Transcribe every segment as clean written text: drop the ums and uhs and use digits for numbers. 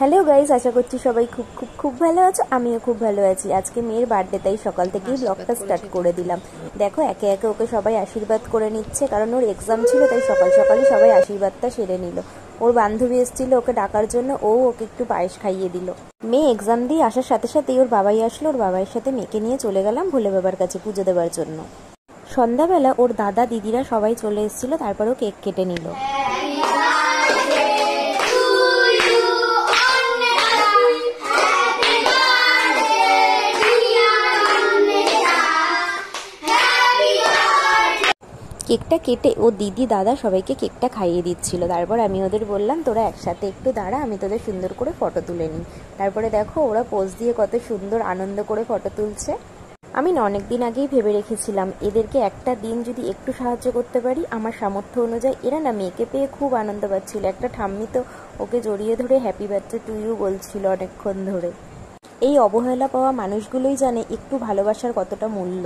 Hello guys, আশা করছি সবাই খুব খুব খুব ভালো আছো। আমিও খুব ভালো আছি। আজকে মেয়ের বার্থডে, তাই সকাল থেকেই ব্লগটা স্টার্ট করে দিলাম। দেখো একে একে ওকে সবাই আশীর্বাদ করে নিচ্ছে, কারণ ওর এক্সাম ছিল, তাই সকাল সকালই সবাই আশীর্বাদটা সেরে নিল। ওর বান্ধবী এসেছিল ওকে ডাকার জন্য, ওকে একটু পায়েস খাইয়ে দিল। মেয়ে এক্সাম দিয়ে আসার সাথে সাথেই ওর বাবাই আসলো। ওর বাবার সাথে মেয়েকে নিয়ে চলে গেলাম ভোলে বাবার কাছে পুজো দেওয়ার জন্য। সন্ধ্যাবেলা ওর দাদা দিদিরা সবাই চলে এসেছিল, তারপর ও কেক কেটে নিল। কেকটা কেটে ও দিদি দাদা সবাইকে কেকটা খাইয়ে দিচ্ছিল। তারপর আমি ওদের বললাম, তোরা একসাথে একটু দাঁড়া, আমি তোদের সুন্দর করে ফটো তুলে নিই। তারপরে দেখো ওরা পোজ দিয়ে কত সুন্দর আনন্দ করে ফটো তুলছে। আমি না অনেক দিন আগেই ভেবে রেখেছিলাম এদেরকে একটা দিন যদি একটু সাহায্য করতে পারি আমার সামর্থ্য অনুযায়ী। এরা না মেয়েকে পেয়ে খুব আনন্দ পাচ্ছিল। একটা ঠাম্মি তো ওকে জড়িয়ে ধরে হ্যাপি বার্থডে টু ইউ বলছিল অনেকক্ষণ ধরে। এই অবহেলা পাওয়া মানুষগুলোই জানে একটু ভালোবাসার কতটা মূল্য।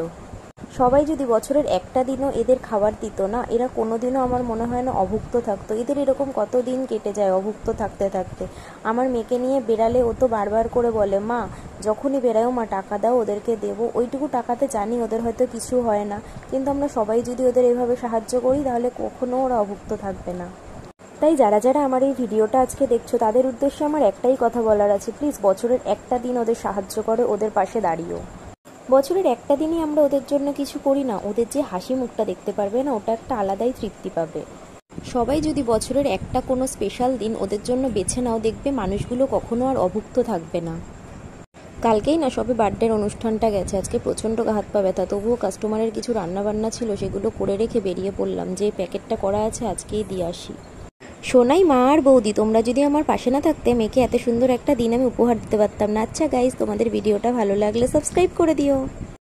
সবাই যদি বছরের একটা দিনও এদের খাবার দিত না, এরা কোনোদিনও আমার মনে হয় না অভুক্ত থাকতো। এদের এরকম কত দিন কেটে যায় অভুক্ত থাকতে থাকতে। আমার মেয়েকে নিয়ে বেরালে ও তো বারবার করে বলে, মা যখনই বেরায়ও মা টাকা দাও, ওদেরকে দেবো। ওইটুকু টাকাতে জানি ওদের হয়তো কিছু হয় না, কিন্তু আমরা সবাই যদি ওদের এইভাবে সাহায্য করি তাহলে কখনো ওরা অভুক্ত থাকবে না। তাই যারা যারা আমার এই ভিডিওটা আজকে দেখছো তাদের উদ্দেশ্যে আমার একটাই কথা বলার আছে, প্লিজ বছরের একটা দিন ওদের সাহায্য করে, ওদের পাশে দাঁড়িয়েও। বছরের একটা দিনই আমরা ওদের জন্য কিছু করি না, ওদের যে হাসি মুখটা দেখতে পারবে না, ওটা একটা আলাদাই তৃপ্তি পাবে। সবাই যদি বছরের একটা কোনো স্পেশাল দিন ওদের জন্য বেছে নাও, দেখবে মানুষগুলো কখনো আর অভুক্ত থাকবে না। কালকেই না সবে বার্থডের অনুষ্ঠানটা গেছে, আজকে প্রচণ্ড হাত পা ব্যথা। তবুও কাস্টমারের কিছু রান্নাবান্না ছিল, সেগুলো করে রেখে বেরিয়ে পড়লাম, যে প্যাকেটটা করা আছে আজকেই দিয়ে আসি। সোনাই মা আর বৌদি, তোমরা যদি আমার পাশে না থাকতে মেয়েকে এত সুন্দর একটা দিন আমি উপহার দিতে পারতাম না। আচ্ছা গাইজ, তোমাদের ভিডিওটা ভালো লাগলে সাবস্ক্রাইব করে দিও।